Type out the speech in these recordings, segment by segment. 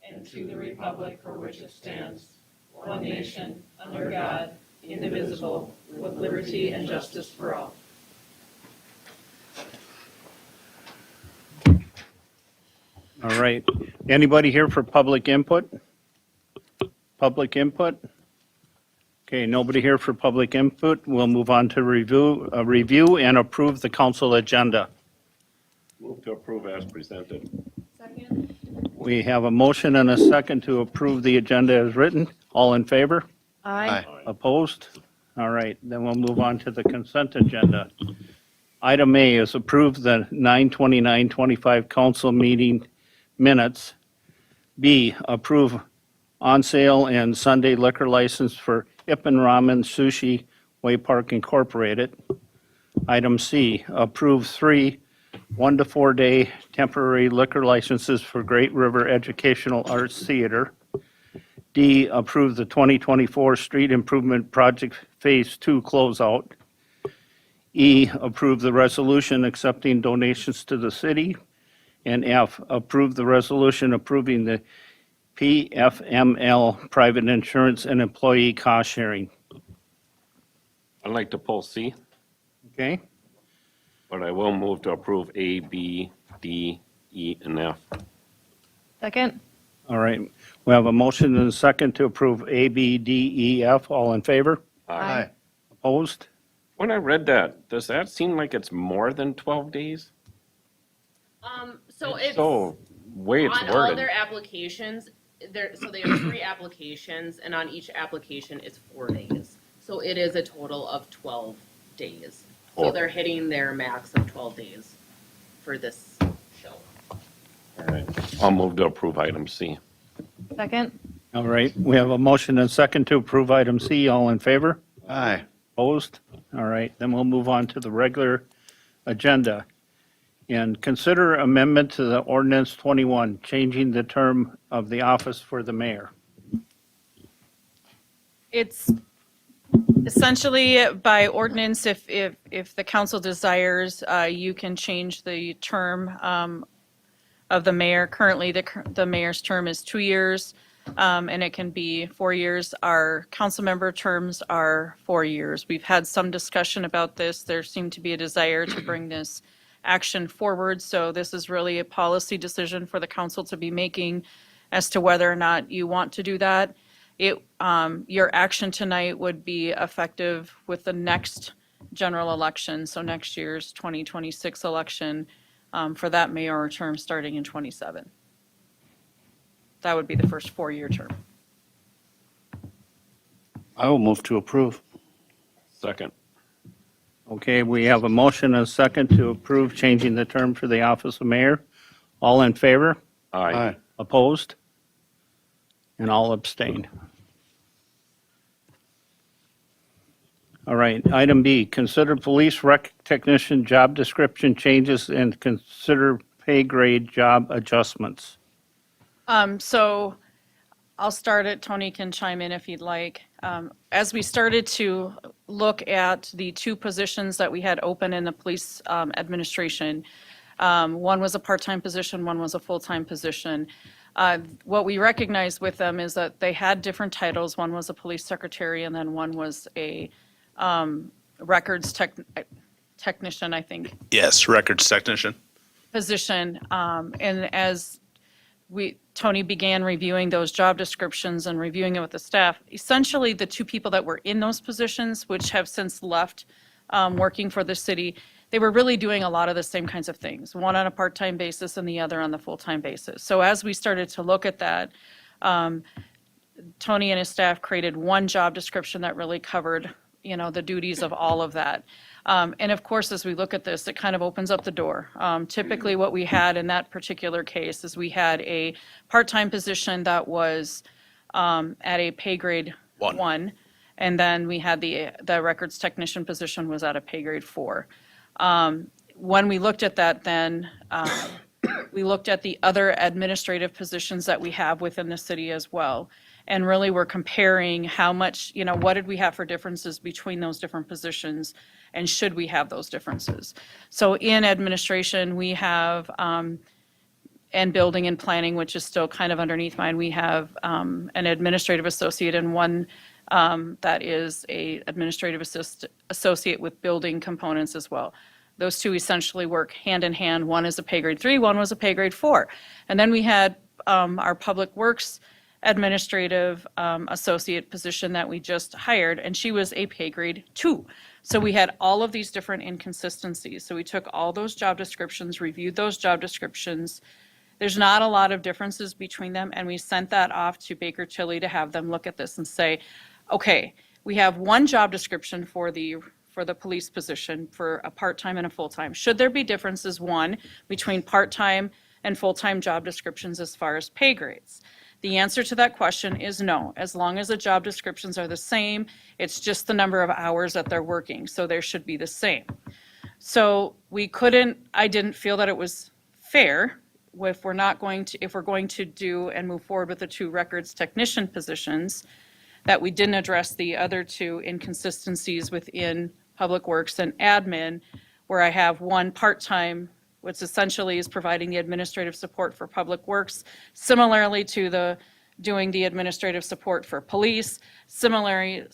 and to the republic for which it stands, one nation, under God, indivisible, with liberty and justice for all. All right. Anybody here for public input? Public input? Okay, nobody here for public input. We'll move on to review and approve the council agenda. Move to approve as presented. Second. We have a motion and a second to approve the agenda as written. All in favor? Aye. Opposed? All right, then we'll move on to the consent agenda. Item A is approve the 9/29/25 council meeting minutes. B, approve on sale and Sunday liquor license for Ippen Ramen Sushi Way Park Incorporated. Item C, approve 3 1 to 4 day temporary liquor licenses for Great River Educational Arts Theater. D, approve the 2024 Street Improvement Project Phase 2 closeout. E, approve the resolution accepting donations to the city. And F, approve the resolution approving the PFML private insurance and employee cost sharing. I'd like to pull C, Okay? but I will move to approve A, B, D, E, and F. Second. All right. We have a motion and a second to approve A, B, D, E, F. All in favor? Aye. Opposed? When I read that, does that seem like it's more than 12 days? So it's So, way it's on all worded. their applications, so they have 3 applications, and on each application it's 4 days. So it is a total of 12 days. So Oh. they're hitting their max of 12 days for this show. All right, I'll move to approve item C. Second. All right. We have a motion and a second to approve item C. All in favor? Aye. Opposed? All right. Then we'll move on to the regular agenda. And consider amendment to the ordinance 21, changing the term of the office for the mayor. It's essentially by ordinance, if the council desires, you can change the term of the mayor. Currently, the mayor's term is 2 years, and it can be 4 years. Our council member terms are 4 years. We've had some discussion about this. There seemed to be a desire to bring this action forward, so this is really a policy decision for the council to be making as to whether or not you want to do that. Your action tonight would be effective with the next general election, so next year's 2026 election, for that mayor term starting in '27. That would be the first 4-year term. I will move to approve. Second. Okay, we have a motion and a second to approve changing the term for the office of mayor. All in favor? Aye. Opposed? And all abstained. All right, item B, consider police rec technician job description changes and consider pay grade job adjustments. So I'll start it. Tony can chime in if he'd like. As we started to look at the 2 positions that we had open in the police administration, one was a part-time position, one was a full-time position. What we recognized with them is that they had different titles. One was a police secretary, and then one was a records technician, I think, Yes, records technician. position. And as Tony began reviewing those job descriptions and reviewing it with the staff, essentially the 2 people that were in those positions, which have since left working for the city, they were really doing a lot of the same kinds of things, one on a part-time basis and the other on the full-time basis. So as we started to look at that, Tony and his staff created one job description that really covered, the duties of all of that. And of course, as we look at this, it kind of opens up the door. Typically, what we had in that particular case is we had a part-time position that was at a pay grade 1, and then we had the records technician position was at a pay grade 4. When we looked at that, then we looked at the other administrative positions that we have within the city as well. And really, we're comparing how much, what did we have for differences between those different positions, and should we have those differences? So in administration, we have and building and planning, which is still kind of underneath mine. We have an administrative associate and one that is a administrative associate with building components as well. Those two essentially work hand in hand. One is a pay grade 3, one was a pay grade 4. And then we had our public works administrative associate position that we just hired, and she was a pay grade 2. So we had all of these different inconsistencies. So we took all those job descriptions, reviewed those job descriptions. There's not a lot of differences between them, and we sent that off to Baker Tilly to have them look at this and say, okay, we have one job description for the police position for a part-time and a full-time. Should there be differences, one, between part-time and full-time job descriptions as far as pay grades? The answer to that question is no. As long as the job descriptions are the same, it's just the number of hours that they're working, so they should be the same. So I didn't feel that it was fair if we're going to do and move forward with the 2 records technician positions, that we didn't address the other 2 inconsistencies within Public Works and Admin, where I have one part-time, which essentially is providing the administrative support for Public Works, similarly to doing the administrative support for police, similarly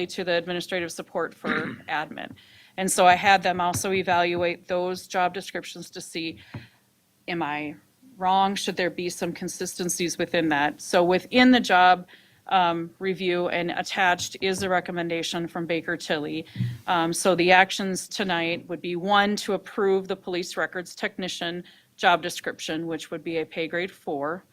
to the administrative support for admin. And so I had them also evaluate those job descriptions to see, am I wrong? Should there be some consistencies within that? So within the job review and attached is a recommendation from Baker Tilly. So the actions tonight would be, 1, to approve the police records technician job description, which would be a pay grade 4.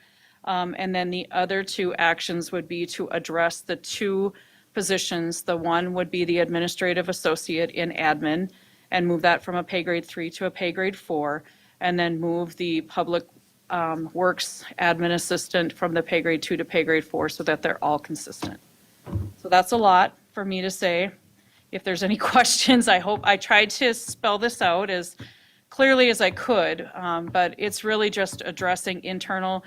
And then the other 2 actions would be to address the 2 positions. The one would be the administrative associate in admin and move that from a pay grade 3 to a pay grade 4, and then move the public works admin assistant from the pay grade 2 to pay grade 4 so that they're all consistent. So that's a lot for me to say. If there's any questions, I tried to spell this out as clearly as I could, but it's really just addressing internal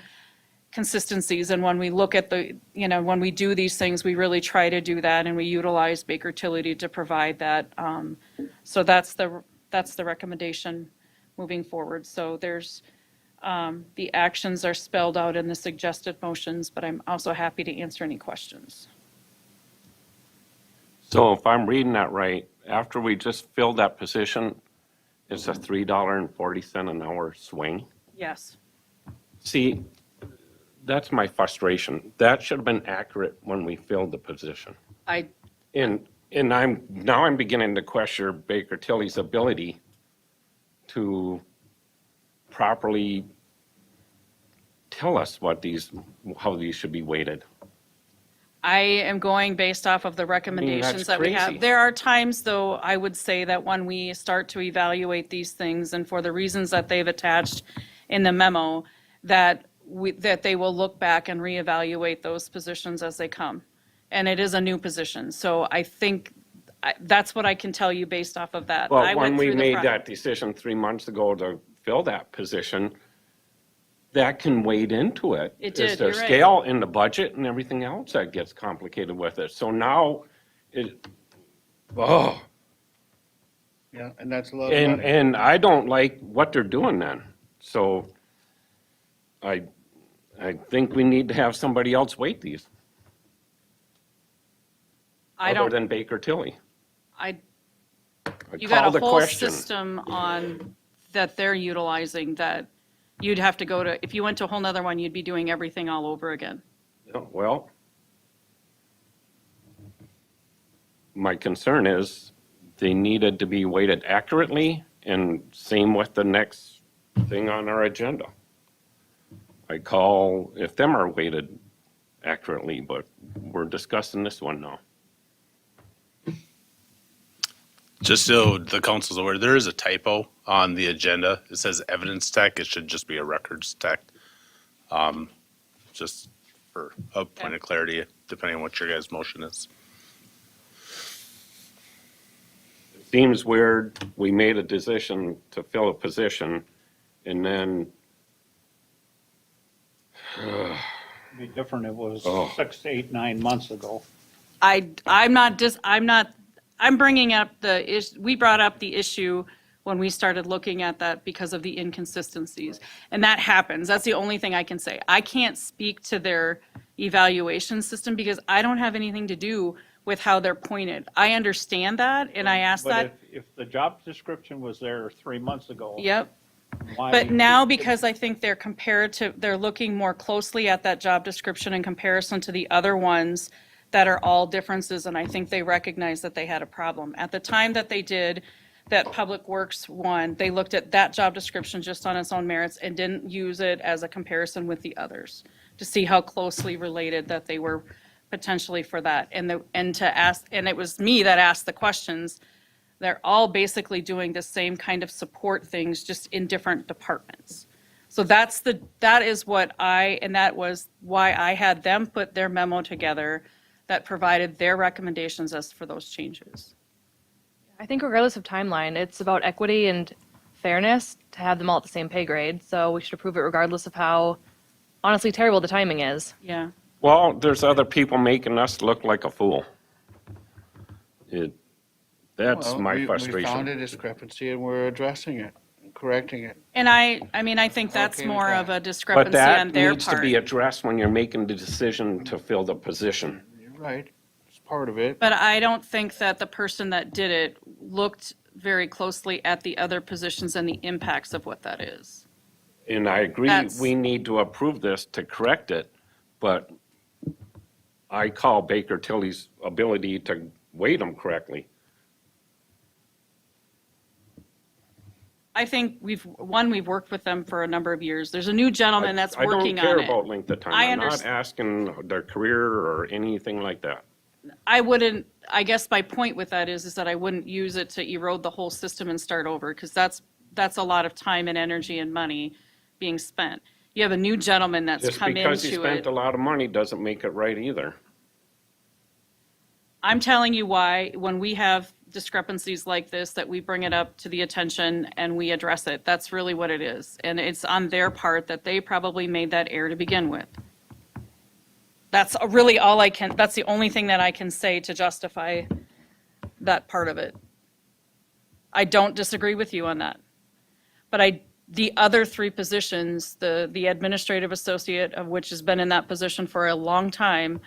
consistencies. And when we look at when we do these things, we really try to do that, and we utilize Baker Tilly to provide that. So that's the recommendation moving forward. So there's the actions are spelled out in the suggested motions, but I'm also happy to answer any questions. So if I'm reading that right, after we just filled that position, it's a $3.40 an hour swing? Yes. See, that's my frustration. That should have been accurate when we filled the position. And I'm beginning to question Baker Tilly's ability to properly tell us how these should be weighted. I am going based off of the recommendations that we have. crazy. There are times, though, I would say that when we start to evaluate these things, and for the reasons that they've attached in the memo, that they will look back and reevaluate those positions as they come. And it is a new position, so I think that's what I can tell you based off of that. I Well, went when we through the made that decision 3 months ago to fill that position, that can wade into it. It did, Is there you're right. scale in the budget and everything else that gets complicated with it? So now, Yeah, and that's a lot of and, money. and I don't like what they're doing then. So I think we need to have somebody else weight these, other than Baker Tilly. I I You call got the a whole question. system that they're utilizing that you'd have to go to, if you went to a whole nother one, you'd be doing everything all over again. Well, my concern is they needed to be weighted accurately, and same with the next thing on our agenda. I call if them are weighted accurately, but we're discussing this one now. Just so the council's aware, there is a typo on the agenda. It says evidence tech. It should just be a records tech. Just for a point of clarity, depending on what your guys' motion is. It seems weird, we made a decision to fill a position, and then It'd be different if it was Oh. 6, 8, 9 months ago. I'm bringing up we brought up the issue when we started looking at that because of the inconsistencies. And that happens. That's the only thing I can say. I can't speak to their evaluation system because I don't have anything to do with how they're pointed. I understand that, and I asked But that. if the job description was there 3 months ago. Yep. why- But now, because I think they're looking more closely at that job description in comparison to the other ones that are all differences, and I think they recognize that they had a problem. At the time that they did that Public Works one, they looked at that job description just on its own merits and didn't use it as a comparison with the others to see how closely related that they were potentially for that. And it was me that asked the questions. They're all basically doing the same kind of support things, just in different departments. So that was why I had them put their memo together that provided their recommendations as for those changes. I think regardless of timeline, it's about equity and fairness to have them all at the same pay grade. So we should approve it regardless of how honestly terrible the timing is. Yeah. Well, there's other people making us look like a fool. That's Well, my We found frustration. a discrepancy and we're addressing it, correcting it. And I think that's Okay with more that. of a But discrepancy that on their needs to part. be addressed when you're making the decision to fill the position. You're right, it's part of it. But I don't think that the person that did it looked very closely at the other positions and the impacts of what that is. And I agree, That's- we need to approve this to correct it, but I call Baker Tilly's ability to weight them correctly. I think we've worked with them for a number of years. There's a new gentleman that's working on I don't care it. about length of time. I I'm not understand. asking their career or anything like that. I guess my point with that is that I wouldn't use it to erode the whole system and start over, because that's a lot of time and energy and money being spent. You have a new gentleman that's Just come because he into spent it. a lot of money doesn't make it right either. I'm telling you why, when we have discrepancies like this, that we bring it up to the attention and we address it. That's really what it is. And it's on their part that they probably made that error to begin with. That's really that's the only thing that I can say to justify that part of it. I don't disagree with you on that. But the other three positions, the administrative associate, of which has been in that position for a long time,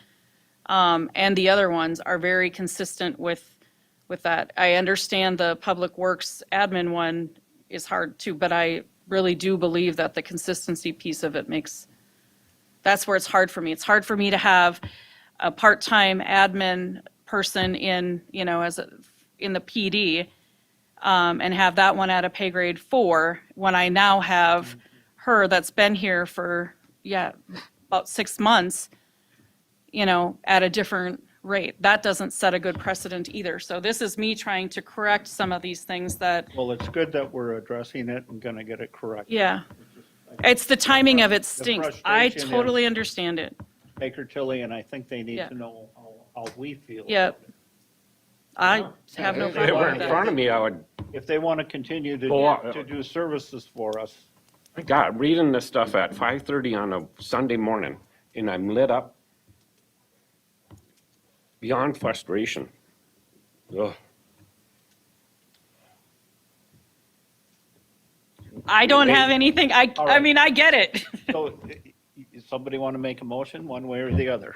and the other ones are very consistent with that. I understand the Public Works admin one is hard too, but I really do believe that the consistency piece of it that's where it's hard for me. It's hard for me to have a part-time admin person in the PD, and have that one at a pay grade 4, when I now have her that's been here for, about 6 months, at a different rate. That doesn't set a good precedent either. So this is me trying to correct some of these things that, Well, it's good that we're addressing it and gonna get it correct. yeah. It's the timing of it stinks. I frustration totally is- understand it. Baker Tilly, and I think they need Yeah. to know how we feel. Yep. I have no If they were problem in with front that. of me, I would, If they want to continue to do services for us, I got reading this stuff at 5:30 on a Sunday morning, and I'm lit up beyond frustration. Ugh. I don't have anything, All I right. mean, I get it. so somebody want to make a motion one way or the other?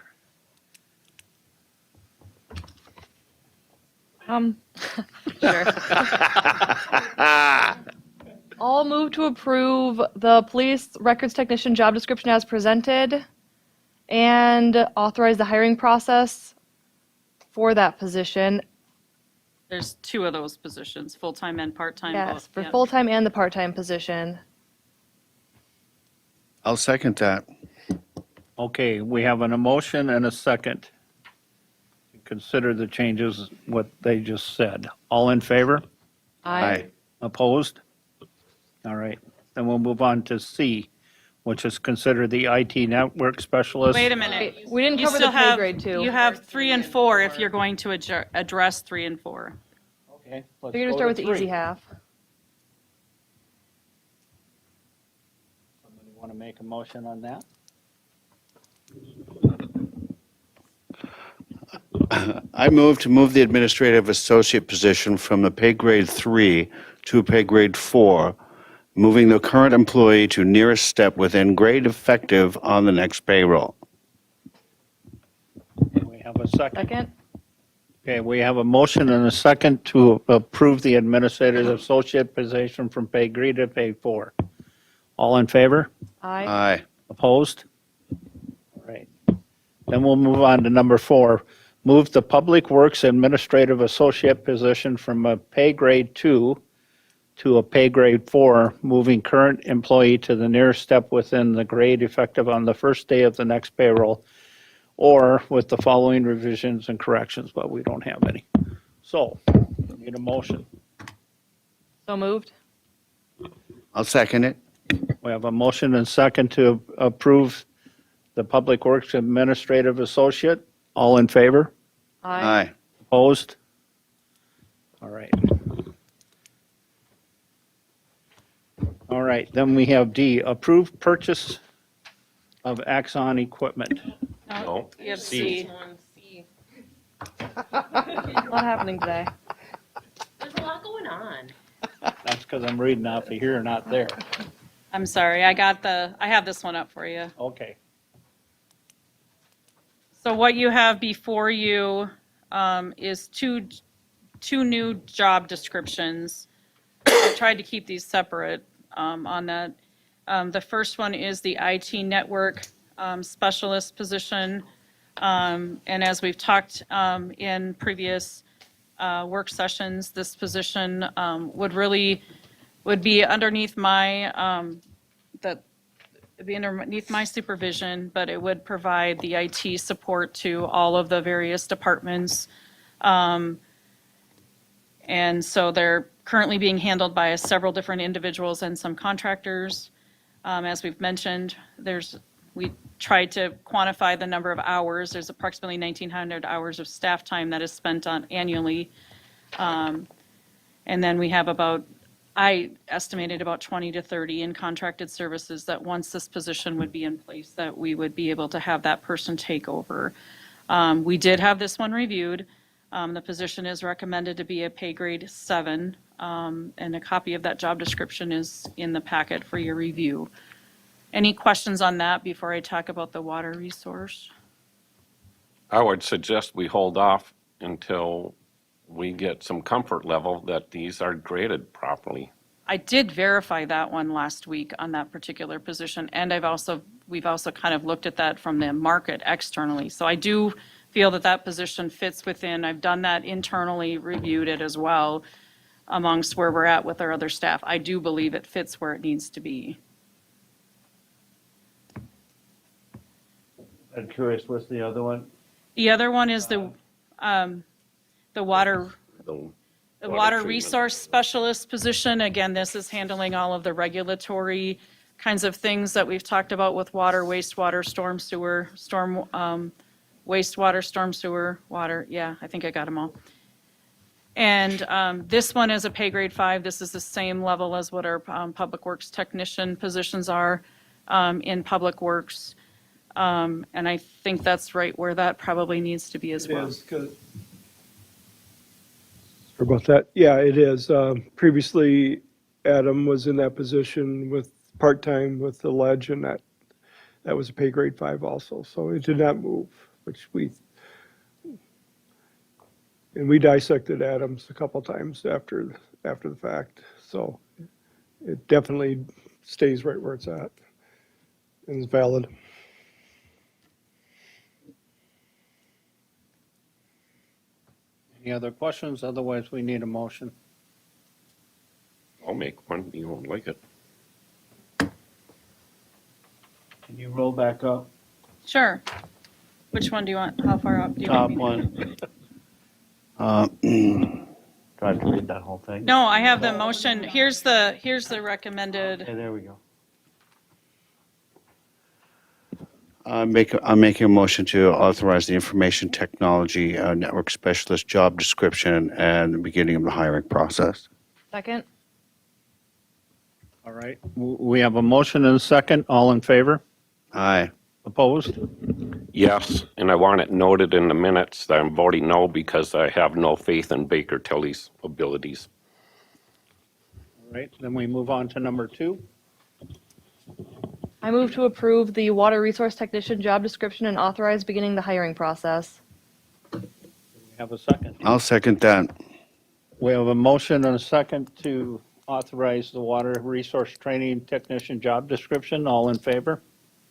Sure. I'll move to approve the police records technician job description as presented and authorize the hiring process for that position. There's 2 of those positions, full-time and part-time Yes, both. for yeah. full-time and the part-time position. I'll second that. Okay, we have an emotion and a second. Consider the changes, what they just said. All in favor? Aye. Opposed? All right, then we'll move on to C, which is consider the IT network specialist. Wait a minute. Wait, we didn't You cover still the pay have, grade too. you have 3 and 4 if you're going to address 3 and 4. Okay, let's We're gonna go start with to the easy 3. half. Somebody want to make a motion on that? I move to move the administrative associate position from the pay grade 3 to a pay grade 4, moving the current employee to nearest step within grade effective on the next payroll. We have a second. Second. Okay, we have a motion and a second to approve the administrative associate position from pay grade to pay 4. All in favor? Aye. Aye. Opposed? All right. Then we'll move on to number 4. Move the Public Works Administrative Associate position from a pay grade 2 to a pay grade 4, moving current employee to the nearest step within the grade effective on the first day of the next payroll, or with the following revisions and corrections, but we don't have any. So, need a motion. So moved. I'll second it. We have a motion and second to approve the Public Works Administrative Associate. All in favor? Aye. Opposed? All right. All right, then we have D, approved purchase of Axon equipment. No. You have C. C. One C. A lot happening today. There's a lot going on. That's because I'm reading off of here, not there. I'm sorry, I have this one up for you. Okay. So what you have before you is two new job descriptions. I tried to keep these separate on that. The first one is the IT network specialist position. And as we've talked in previous work sessions, this position would be underneath my supervision, but it would provide the IT support to all of the various departments. And so they're currently being handled by several different individuals and some contractors. As we've mentioned, we tried to quantify the number of hours. There's approximately 1,900 hours of staff time that is spent on annually. And then we have I estimated about 20 to 30 in contracted services that once this position would be in place, that we would be able to have that person take over. We did have this one reviewed. The position is recommended to be a pay grade 7, and a copy of that job description is in the packet for your review. Any questions on that before I talk about the water resource? I would suggest we hold off until we get some comfort level that these are graded properly. I did verify that one last week on that particular position, and we've also kind of looked at that from the market externally. So I do feel that position fits within, I've done that internally, reviewed it as well amongst where we're at with our other staff. I do believe it fits where it needs to be. I'm curious, what's the other one? The other one is the water The The Water water treatment. resource specialist position, again, this is handling all of the regulatory kinds of things that we've talked about with water, wastewater, storm sewer, wastewater, storm sewer, water. Yeah, I think I got them all. And this one is a pay grade 5. This is the same level as what our public works technician positions are in public works. And I think that's right where that probably needs to be as It well. is, 'cause- Sorry about that. Yeah, it is. Previously, Adam was in that position with part-time with the ledge, and that was a pay grade 5 also. So it did not move, and we dissected Adams a couple times after the fact. So it definitely stays right where it's at and is valid. Any other questions? Otherwise, we need a motion. I'll make one, you won't like it. Can you roll back up? Sure. Which one do you want? How far up do you Top want me to? one. Do I have to read that whole thing? No, I have the motion. Here's the recommended. Okay, there we go. I'm making a motion to authorize the information technology network specialist job description and the beginning of the hiring process. Second? All right. We have a motion and a second. All in favor? Aye. Opposed? Yes, and I want it noted in the minutes that I'm voting no because I have no faith in Baker Tilly's abilities. Right, then we move on to number 2. I move to approve the water resource technician job description and authorize beginning the hiring process. We have a second. I'll second that. We have a motion and a second to authorize the water resource training technician job description. All in favor?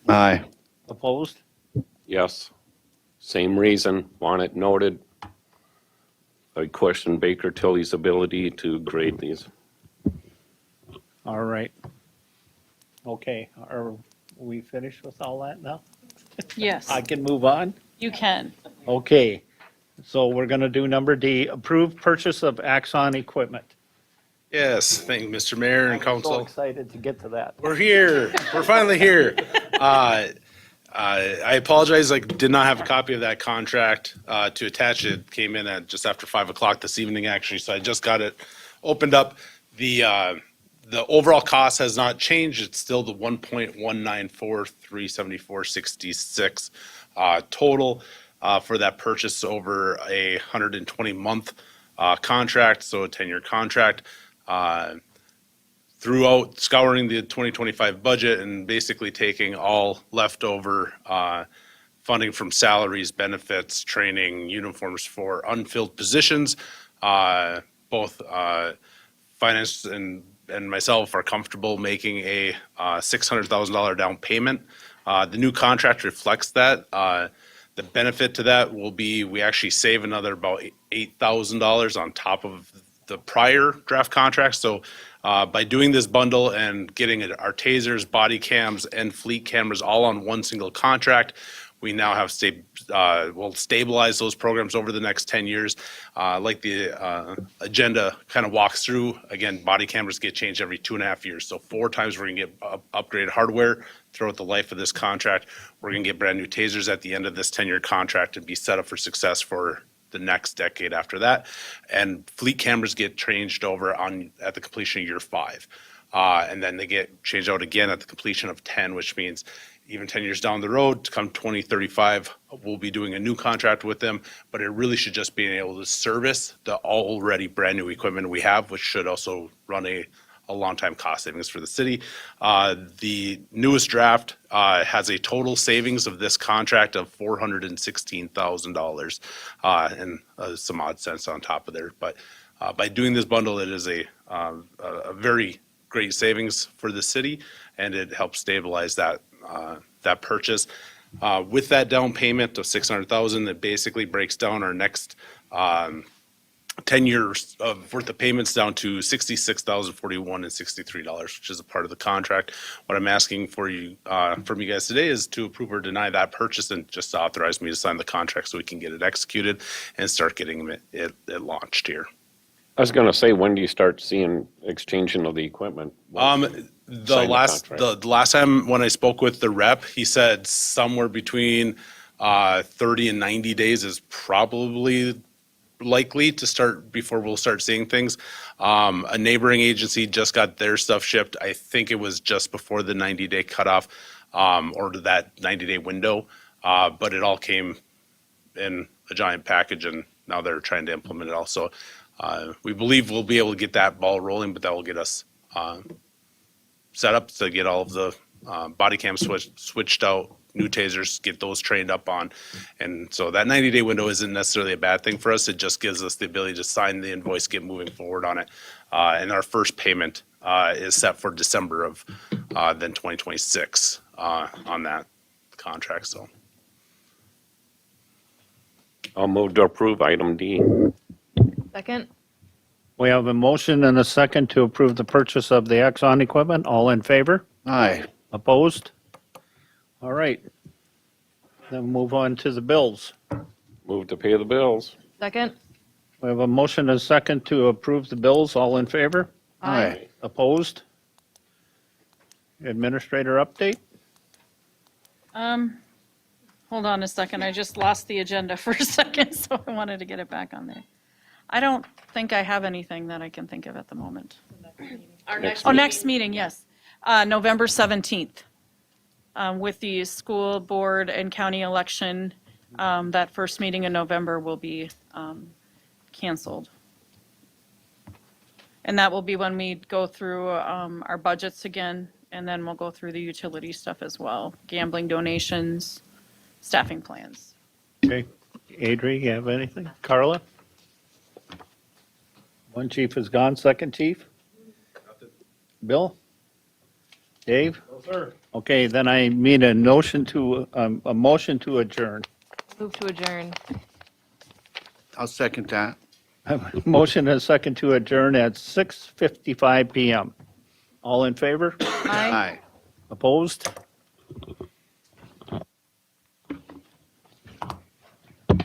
Aye. Opposed? Yes. Same reason, want it noted. I question Baker Tilly's ability to grade these. All right. Okay, are we finished with all that now? Yes, I can move on? you can. Okay, so we're going to do number D, approve purchase of Axon equipment. Yes, thank you, Mr. Mayor and So council. excited to get to that. We're here. We're finally here. I apologize, I did not have a copy of that contract to attach. It came in at just after 5 o'clock this evening, actually, so I just got it opened up. The overall cost has not changed. It's still the 1,194,374.66 total for that purchase over a 120-month contract, so a 10-year contract. Throughout scouring the 2025 budget and basically taking all leftover funding from salaries, benefits, training, uniforms for unfilled positions, both finance and myself are comfortable making a $600,000 down payment. The new contract reflects that. The benefit to that will be we actually save another about $8,000 on top of the prior draft contract. So by doing this bundle and getting our tasers, body cams, and fleet cameras all on one single contract, we now have we'll stabilize those programs over the next 10 years. Like the agenda kind of walks through, again, body cameras get changed every 2.5 years. So 4 times we're gonna get upgraded hardware throughout the life of this contract. We're gonna get brand new tasers at the end of this 10-year contract and be set up for success for the next decade after that. And fleet cameras get changed over at the completion of year 5. And then they get changed out again at the completion of 10, which means even 10 years down the road, to come 2035, we'll be doing a new contract with them, but it really should just be able to service the already brand new equipment we have, which should also run a long time cost savings for the city. The newest draft has a total savings of this contract of $416,000 and some odd cents on top of there. But by doing this bundle, it is a very great savings for the city, and it helps stabilize that purchase. With that down payment of $600,000, it basically breaks down our next 10 years of worth of payments down to $66,041 and $63, which is a part of the contract. What I'm asking for you, from you guys today is to approve or deny that purchase and just authorize me to sign the contract so we can get it executed and start getting it launched here. I was gonna say, when do you start seeing exchanging of the equipment? The last time when I spoke with the rep, he said somewhere between 30 and 90 days is probably likely to start before we'll start seeing things. A neighboring agency just got their stuff shipped. I think it was just before the 90-day cutoff, or that 90-day window. But it all came in a giant package, and now they're trying to implement it all. So we believe we'll be able to get that ball rolling, but that will get us set up to get all of the body cams switched out, new tasers, get those trained up on. And so that 90-day window isn't necessarily a bad thing for us. It just gives us the ability to sign the invoice, get moving forward on it. And our first payment is set for December of then 2026 on that contract. So I'll move to approve item D. Second? We have a motion and a second to approve the purchase of the Axon equipment. All in favor? Aye. Opposed? All right. Then move on to the bills. Move to pay the bills. Second? We have a motion and a second to approve the bills. All in favor? Aye. Opposed? Administrator update? Hold on a second, I just lost the agenda for a second, so I wanted to get it back on there. I don't think I have anything that I can think of at the moment. Our next Oh, meeting- next meeting, yes. November 17th. With the school board and county election, that first meeting in November will be canceled. And that will be when we go through our budgets again, and then we'll go through the utility stuff as well, gambling donations, staffing plans. Okay. Adri, you have anything? Carla? One chief is gone, second chief? Bill? Dave? No, sir. Okay, then I need a motion to adjourn. Move to adjourn. I'll second that. Motion and a second to adjourn at 6:55 PM. All in favor? Aye. Aye. Opposed?